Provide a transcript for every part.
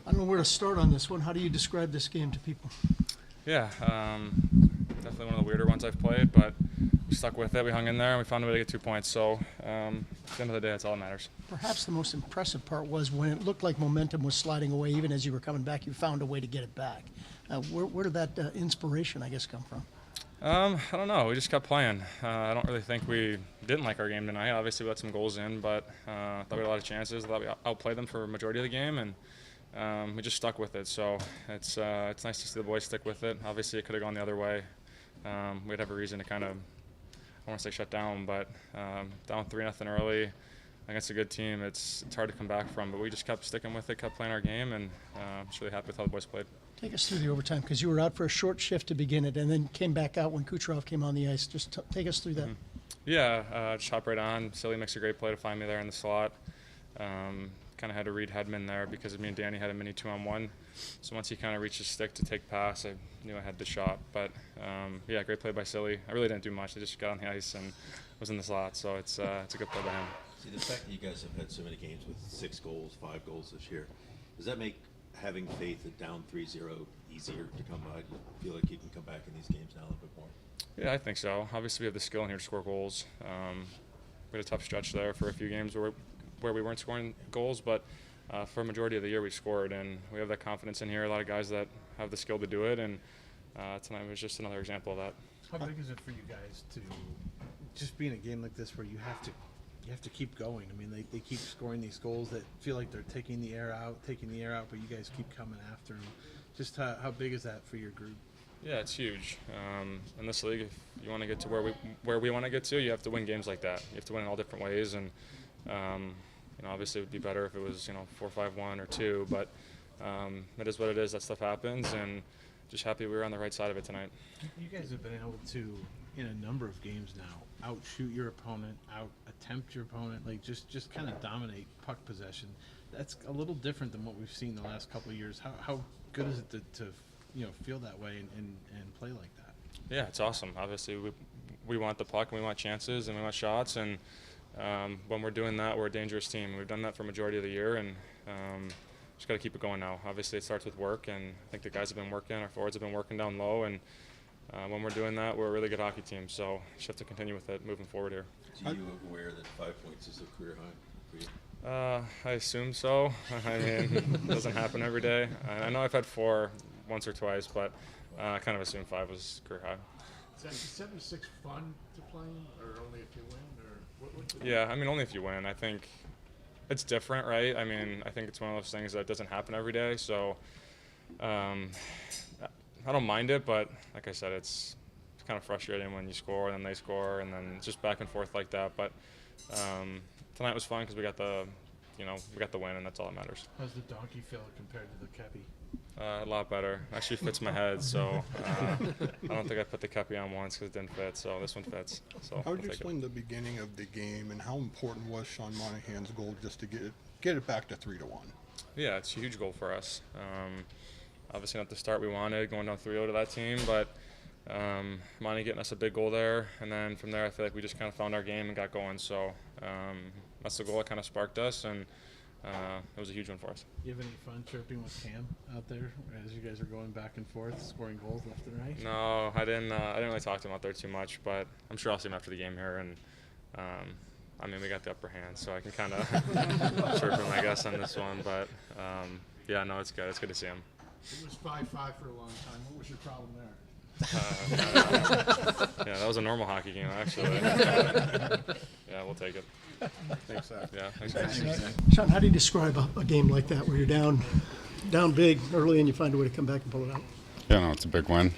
I don't know where to start on this one. How do you describe this game to people? Yeah, definitely one of the weirder ones I've played, but we stuck with it. We hung in there, and we found a way to get 2 points. So at the end of the day, that's all that matters. Perhaps the most impressive part was when it looked like momentum was sliding away, even as you were coming back, you found a way to get it back. Where did that inspiration, I guess, come from? I don't know. We just kept playing. I don't really think we didn't like our game tonight. Obviously, we let some goals in, but I thought we had a lot of chances. I thought we outplayed them for a majority of the game, and we just stuck with it. So it's nice to see the boys stick with it. Obviously, it could have gone the other way. We'd have a reason to kind of, I don't want to say shut down, but down 3-0 early against a good team, it's hard to come back from. But we just kept sticking with it, kept playing our game, and I'm just really happy with how the boys played. Take us through the overtime, because you were out for a short shift to begin it and then came back out when Kucherov came on the ice. Just take us through that. Yeah, just hop right on. Silly makes a great play to find me there in the slot. Kind of had to read Hedman there because me and Danny had a mini 2-on-1. So once he kind of reached his stick to take pass, I knew I had the shot. But yeah, great play by Silly. I really didn't do much. I just got on the ice and was in the slot. So it's a good play by him. See, the fact that you guys have had so many games with 6 goals, 5 goals this year, does that make having faith at down 3-0 easier to come by? Do you feel like you can come back in these games now a little bit more? Yeah, I think so. Obviously, we have the skill in here to score goals. We had a tough stretch there for a few games where we weren't scoring goals, but for a majority of the year we scored, and we have that confidence in here. A lot of guys that have the skill to do it, and tonight was just another example of that. How big is it for you guys to just be in a game like this where you have to keep going? I mean, they keep scoring these goals that feel like they're taking the air out, but you guys keep coming after them. Just how big is that for your group? Yeah, it's huge. In this league, if you want to get to where we want to get to, you have to win games like that. You have to win in all different ways, and obviously it would be better if it was 4-5-1 or 2, but it is what it is. That stuff happens, and just happy we were on the right side of it tonight. You guys have been able to, in a number of games now, outshoot your opponent, out-attempt your opponent, like just kind of dominate puck possession. That's a little different than what we've seen the last couple of years. How good is it to feel that way and play like that? Yeah, it's awesome. Obviously, we want the puck, and we want chances, and we want shots, and when we're doing that, we're a dangerous team. We've done that for a majority of the year, and just got to keep it going now. Obviously, it starts with work, and I think the guys have been working, our forwards have been working down low, and when we're doing that, we're a really good hockey team. So just have to continue with it moving forward here. Are you aware that 5 points is a career high for you? I assume so. I mean, it doesn't happen every day. I know I've had 4 once or twice, but I kind of assumed 5 was career high. Is 76 fun to play, or only if you win, or what? Yeah, I mean, only if you win. I think it's different, right? I mean, I think it's one of those things that doesn't happen every day, so I don't mind it, but like I said, it's kind of frustrating when you score and then they score, and then it's just back and forth like that. But tonight was fun because we got the win, and that's all that matters. How's the donkey feel compared to the kepi? A lot better. Actually fits my head, so I don't think I put the kepi on once because it didn't fit, so this one fits. So how would you explain the beginning of the game, and how important was Sean Monahan's goal just to get it back to 3-1? Yeah, it's a huge goal for us. Obviously not the start we wanted, going down 3-0 to that team, but Monty getting us a big goal there, and then from there I feel like we just kind of found our game and got going. So that's the goal that kind of sparked us, and it was a huge one for us. You have any fun chirping with Cam out there as you guys are going back and forth, scoring goals left and right? No, I didn't really talk to him out there too much, but I'm sure I'll see him after the game here, and I mean, we got the upper hand, so I can kind of chirp him, I guess, on this one. But yeah, no, it's good. It's good to see him. It was 5-5 for a long time. What was your problem there? Yeah, that was a normal hockey game, actually. Yeah, we'll take it. Thanks, Zach. Yeah, thanks, guys. Sean, how do you describe a game like that where you're down big early and you find a way to come back and pull it out? Yeah, no, it's a big win.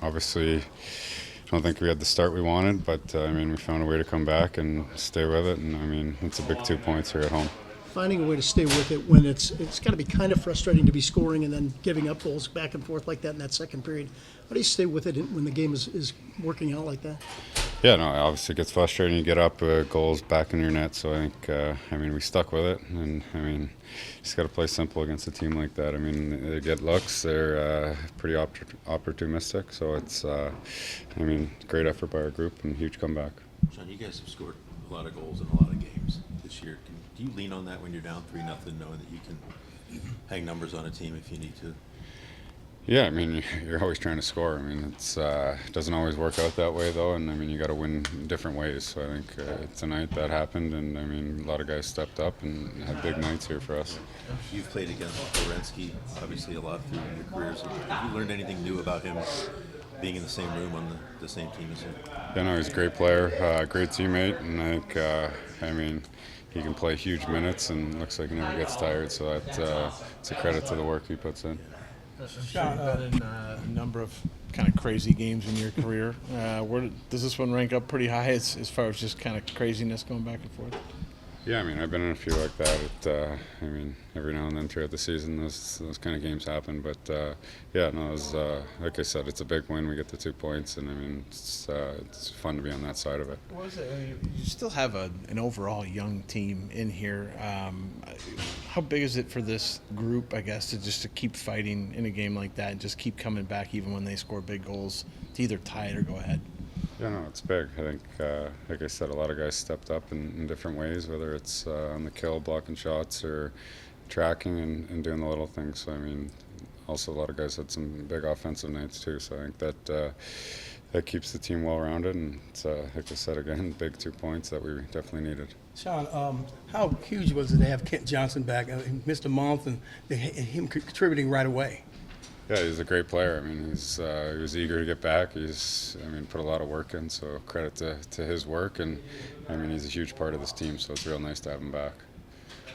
Obviously, I don't think we had the start we wanted, but I mean, we found a way to come back and stay with it, and I mean, it's a big 2 points here at home. Finding a way to stay with it when it's got to be kind of frustrating to be scoring and then giving up goals back and forth like that in that second period. How do you stay with it when the game is working out like that? Yeah, no, obviously it gets frustrating. You get up, goals back in your net. So I think, I mean, we stuck with it, and I mean, you just got to play simple against a team like that. I mean, they get looks. They're pretty opportunistic. So it's, I mean, great effort by our group and huge comeback. Sean, you guys have scored a lot of goals in a lot of games this year. Do you lean on that when you're down 3-0, knowing that you can hang numbers on a team if you need to. Yeah, I mean, you're always trying to score. I mean, it doesn't always work out that way, though, and I mean, you got to win in different ways. So I think tonight that happened, and I mean, a lot of guys stepped up and had big nights here for us. You've played against Werenski, obviously, a lot through your careers. Have you learned anything new about him being in the same room on the same team as him? Yeah, no, he's a great player, great teammate, and I think, I mean, he can play huge minutes and looks like he never gets tired. So it's a credit to the work he puts in. I'm sure you've been in a number of kind of crazy games in your career. Does this one rank up pretty high as far as just kind of craziness going back and forth? Yeah, I mean, I've been in a few like that. I mean, every now and then throughout the season, those kind of games happen. But yeah, no, it was, like I said, it's a big win. We get the 2 points, and I mean, it's fun to be on that side of it. What is it? I mean, you still have an overall young team in here. How big is it for this group, I guess, to keep fighting in a game like that and just keep coming back even when they score big goals to either tie it or go ahead? Yeah, no, it's big. I think, like I said, a lot of guys stepped up in different ways, whether it's on the kill, blocking shots, or tracking and doing the little things. So, I mean, also a lot of guys had some big offensive nights too. So I think that keeps the team well-rounded. And it's, like I said, again, big 2 points that we definitely needed. Sean, how huge was it to have Kent Johnson back? He missed a month, and him contributing right away. Yeah, he's a great player. I mean, he was eager to get back. Put a lot of work in, so credit to his work. And, I mean, he's a huge part of this team, so it's real nice to have him back.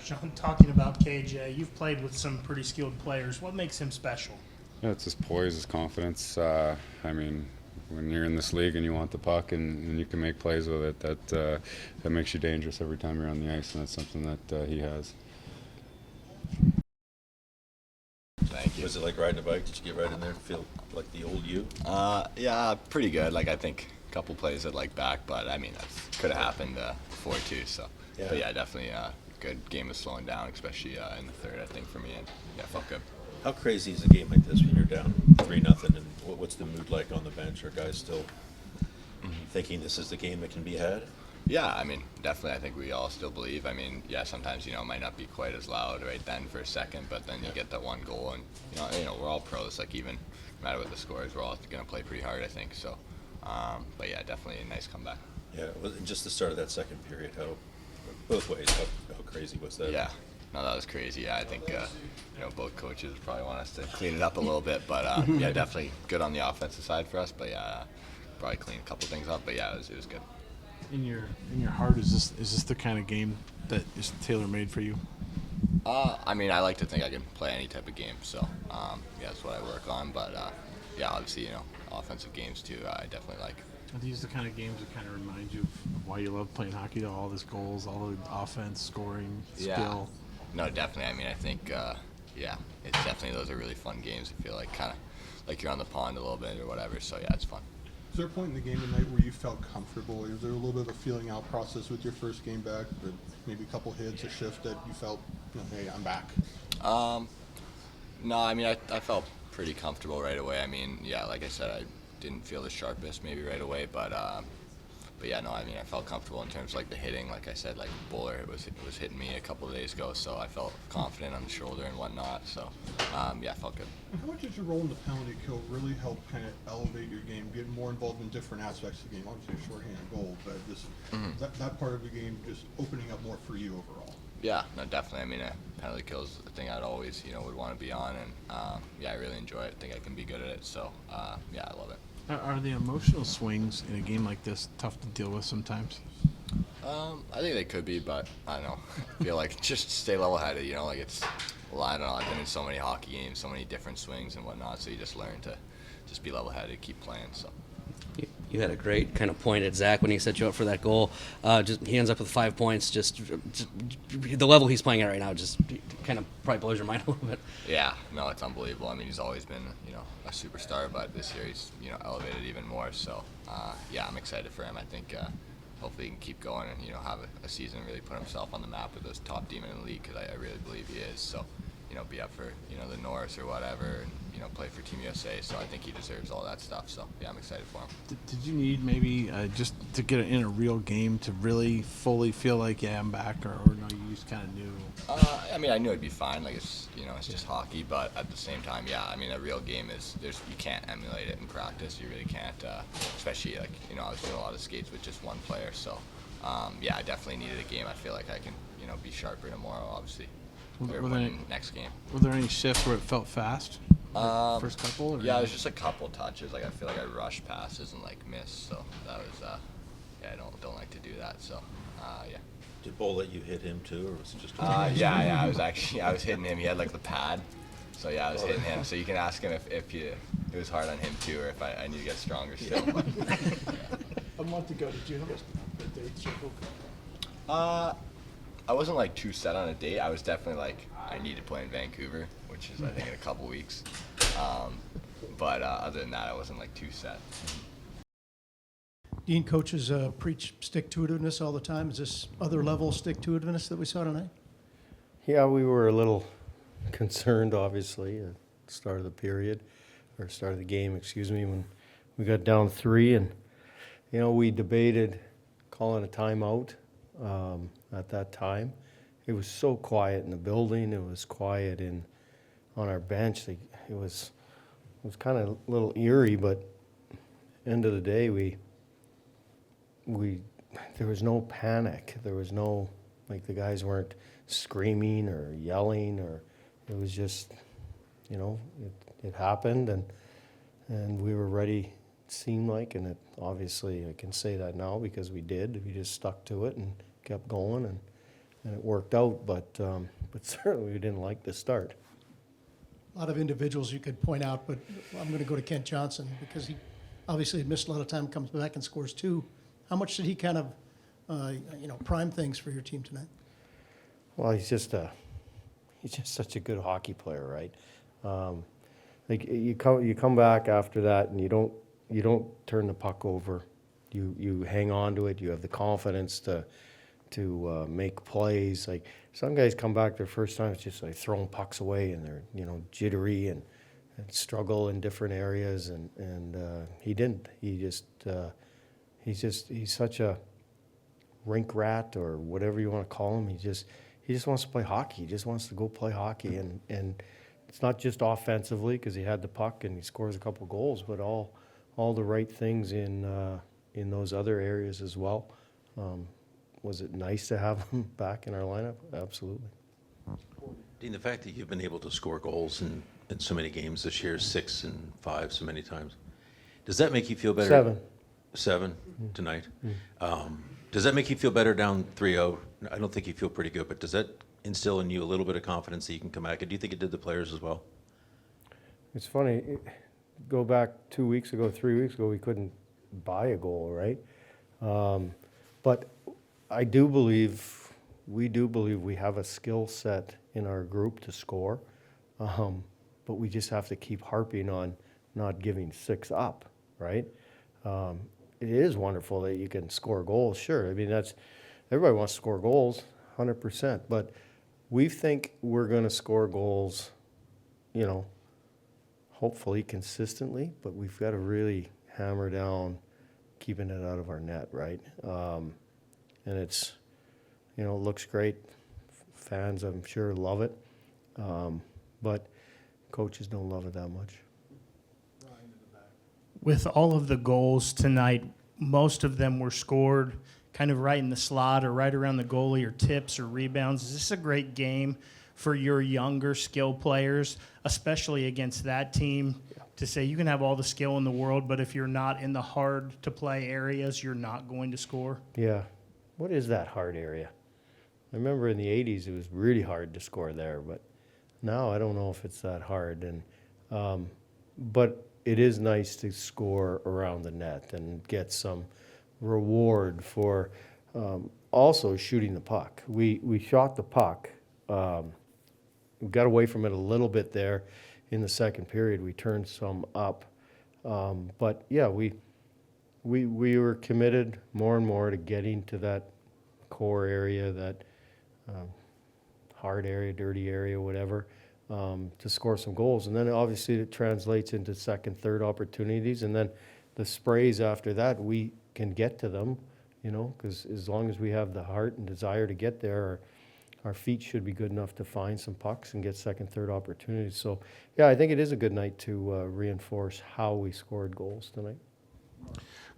Sean, talking about KJ, you've played with some pretty skilled players. What makes him special? Yeah, it's his poise, his confidence. I mean, when you're in this league and you want the puck and you can make plays with it, that makes you dangerous every time you're on the ice, and that's something that he has. Thank you. Was it like riding a bike? Did you get right in there and feel like the old you? Yeah, pretty good. Like, I think a couple plays at like back, but I mean, that could have happened before too. So, Yeah. But yeah, definitely a good game of slowing down, especially in the third, I think, for me. And yeah, felt good. How crazy is a game like this when you're down 3-0, and what's the mood like on the bench? Are guys still thinking this is the game that can be had? Yeah, I mean, definitely. I think we all still believe. I mean, yeah, sometimes it might not be quite as loud right then for a second, but then you get that one goal, and we're all pros. Like, even no matter what the score is, we're all going to play pretty hard, I think. So, but yeah, definitely a nice comeback. Yeah, well, just the start of that second period, both ways, how crazy was that? Yeah, no, that was crazy. Yeah, I think both coaches probably want us to clean it up a little bit, but yeah, definitely good on the offensive side for us. But yeah, probably clean a couple things up. But yeah, it was good. In your heart, is this the kind of game that is tailor-made for you? I mean, I like to think I can play any type of game, so yeah, that's what I work on. But yeah, obviously, offensive games too, I definitely like. Are these the kind of games that kind of remind you of why you love playing hockey? Though, all these goals, all the offense, scoring, skill. No, definitely. I mean, I think yeah, it's definitely those are really fun games. I feel like kind of like you're on the pond a little bit or whatever. So yeah, it's fun. Is there a point in the game tonight where you felt comfortable? Is there a little bit of a feeling out process with your first game back? Or maybe a couple hits, a shift that you felt, hey, I'm back? No, I mean, I felt pretty comfortable right away. I mean, yeah, like I said, I didn't feel the sharpest maybe right away, but yeah, no, I mean, I felt comfortable in terms of like the hitting. Like I said, like Bowler, it was hitting me a couple of days ago, so I felt confident on the shoulder and whatnot. So yeah, I felt good. And how much does your role in the penalty kill really help kind of elevate your game, get more involved in different aspects of the game? Obviously, a shorthanded goal, but just that part of the game just opening up more for you overall. Yeah, no, definitely. I mean, penalty kill is a thing I'd always, would want to be on, and yeah, I really enjoy it. I think I can be good at it, so yeah, I love it. Are the emotional swings in a game like this tough to deal with sometimes? I think they could be, but I don't know. I feel like just stay level-headed, like it's, well, I don't know, I've been in so many hockey games, so many different swings and whatnot, so you just learn to just be level-headed, keep playing, so. You had a great kind of point at Zach when he set you up for that goal. He ends up with 5 points. Just the level he's playing at right now just kind of probably blows your mind a little bit. Yeah, no, it's unbelievable. I mean, he's always been, a superstar, but this year he's, elevated even more. So, yeah, I'm excited for him. I think hopefully he can keep going and, have a season and really put himself on the map with this top team in the league because I really believe he is. So, be up for, the North or whatever, and, play for Team USA. So I think he deserves all that stuff. So, yeah, I'm excited for him. Did you need maybe just to get in a real game to really fully feel like, yeah, I'm back, or no, you just kind of knew? I mean, I knew it'd be fine. Like, it's, it's just hockey. But at the same time, yeah, I mean, a real game you can't emulate it in practice. You really can't, especially, like, I was doing a lot of skates with just one player. So, yeah, I definitely needed a game. I feel like I can, be sharper tomorrow, obviously. Next game. Were there any shifts where it felt fast? First couple? Or Yeah, it was just a couple touches. Like, I feel like I rushed passes and, like, missed. So that was, yeah, I don't like to do that. So, yeah. Did Bull let you hit him too, or was it just? Yeah, I was hitting him. He had like the pad, so yeah, I was hitting him. So you can ask him if it was hard on him too, or if I need to get stronger still. But, yeah. A month ago, did you have a date circle? I wasn't like too set on a date. I was definitely like, I need to play in Vancouver, which is I think in a couple weeks. But other than that, I wasn't like too set. Dean, coaches preach stick-to-itiveness all the time. Is this other level stick-to-itiveness that we saw tonight? Yeah, we were a little concerned, obviously, at the start of the period, or start of the game, excuse me, when we got down 3. And, we debated calling a timeout at that time. It was so quiet in the building. It was quiet on our bench. It was kind of a little eerie, but end of the day, there was no panic. There was no, like, the guys weren't screaming or yelling, or it was just, it happened, and we were ready, it seemed like, and it obviously, I can say that now because we did. We just stuck to it and kept going, and it worked out, but certainly we didn't like the start. A lot of individuals you could point out, but I'm going to go to Kent Johnson because he obviously had missed a lot of time, comes back and scores 2. How much did he kind of, prime things for your team tonight? Well, he's just such a good hockey player, right? Like you come back after that, and you don't turn the puck over. You hang on to it. You have the confidence to make plays. Like, some guys come back their first time, it's just like throwing pucks away, and they're jittery and struggle in different areas, and he didn't. He's such a rink rat, or whatever you want to call him. He just wants to play hockey. He just wants to go play hockey, and it's not just offensively because he had the puck and he scores a couple goals, but all the right things in those other areas as well. Was it nice to have him back in our lineup? Absolutely. Dean, the fact that you've been able to score goals in so many games this year, 6 and 5 so many times, does that make you feel better? 7 tonight. Does that make you feel better down 3-0? I don't think you feel pretty good, but does that instill in you a little bit of confidence that you can come back? And do you think it did the players as well? It's funny. Go back 2 weeks ago, 3 weeks ago, we couldn't buy a goal, right? But we do believe we have a skill set in our group to score, but we just have to keep harping on not giving 6 up, right? It is wonderful that you can score goals, sure. I mean, everybody wants to score goals, 100%. But we think we're going to score goals, hopefully consistently. But we've got to really hammer down keeping it out of our net, right? And it's, it looks great. Fans, I'm sure, love it. But coaches don't love it that much. With all of the goals tonight, most of them were scored kind of right in the slot or right around the goalie, or tips or rebounds. Is this a great game for your younger skill players, especially against that team, to say you can have all the skill in the world, but if you're not in the hard-to-play areas, you're not going to score? Yeah. What is that hard area? I remember in the 80s it was really hard to score there, but now I don't know if it's that hard. And but it is nice to score around the net and get some reward for also shooting the puck. We shot the puck. We got away from it a little bit there in the second period. We turned some up. But yeah, we were committed more and more to getting to that core area, that hard area, dirty area, whatever. to score some goals. And then obviously it translates into second, third opportunities. And then the sprays after that, we can get to them, you know, because as long as we have the heart and desire to get there, our feet should be good enough to find some pucks and get second, third opportunities. So, yeah, I think it is a good night to reinforce how we scored goals tonight.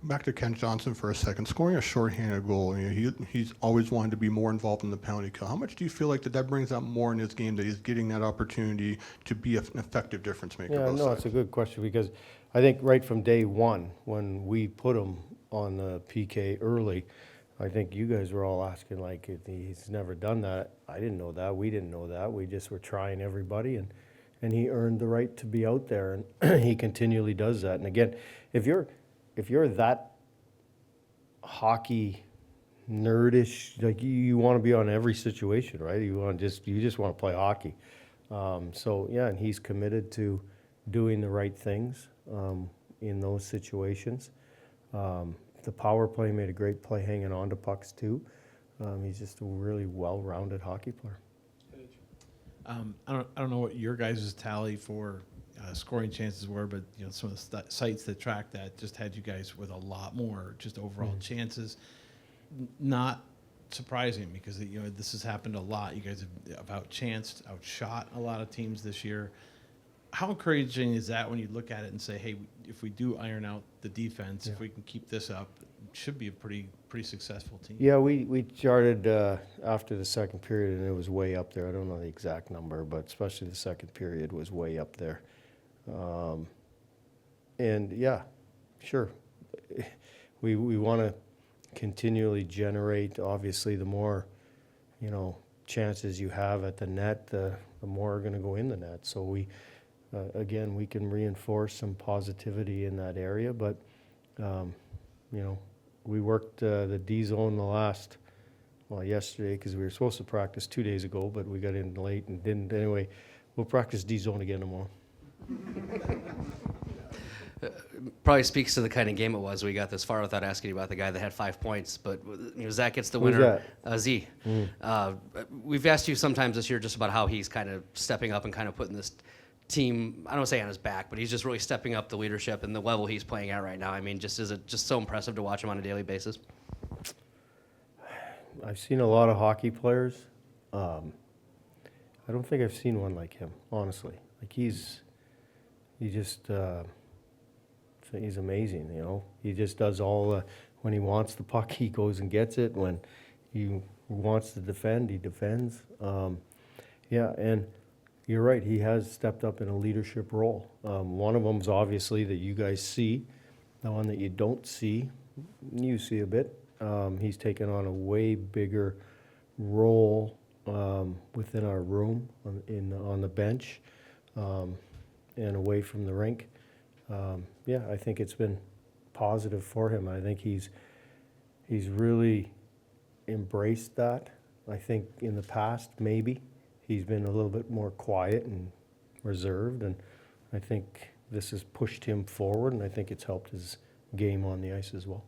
Back to Ken Johnson for a second. Scoring a shorthanded goal, you know, he's always wanted to be more involved in the penalty kill. How much do you feel like that brings out more in his game, that he's getting that opportunity to be an effective difference maker? Yeah, no, it's a good question, because I think right from day one, when we put him on the PK early, I think you guys were all asking, like, if he's never done that. I didn't know that. We didn't know that. We just were trying everybody, and he earned the right to be out there, and he continually does that. And again, if you're that hockey nerdish, like you want to be on every situation, right? You just want to play hockey. So yeah, and he's committed to doing the right things in those situations. The power play made a great play hanging on to pucks too. He's just a really well-rounded hockey player. I don't know what your guys' tally for scoring chances were, but you know, some of the sites that track that just had you guys with a lot more just overall chances. Not surprising, because you know this has happened a lot. You guys have outshot a lot of teams this year. How encouraging is that when you look at it and say, hey, if we do iron out the defense, if we can keep this up, it should be a pretty successful team? Yeah, we charted after the second period, and it was way up there. I don't know the exact number, but especially the second period was way up there. And yeah, sure, we want to continually generate. Obviously, the more, you know, chances you have at the net, the more are going to go in the net. So we, again, we can reinforce some positivity in that area. But you know, we worked the D zone yesterday, because we were supposed to practice 2 days ago, but we got in late and didn't. Anyway, we'll practice D zone again tomorrow. Probably speaks to the kind of game it was. We got this far without asking you about the guy that had 5 points, but you know, Zach gets the Who's winner. that? Z. We've asked you sometimes this year just about how he's kind of stepping up and kind of putting this team, I don't want to say on his back, but he's just really stepping up the leadership and the level he's playing at right now. I mean, is it just so impressive to watch him on a daily basis? I've seen a lot of hockey players. I don't think I've seen one like him, honestly. Like he's amazing, you know. He just does all when he wants the puck, he goes and gets it. When he wants to defend, he defends. Yeah, and you're right, he has stepped up in a leadership role. One of them's obviously that you guys see. The one that you don't see, you see a bit. He's taken on a way bigger role within our room on the bench and away from the rink. Yeah, I think it's been positive for him. I think he's really embraced that. I think in the past, maybe, he's been a little bit more quiet and reserved, and I think this has pushed him forward, and I think it's helped his game on the ice as well.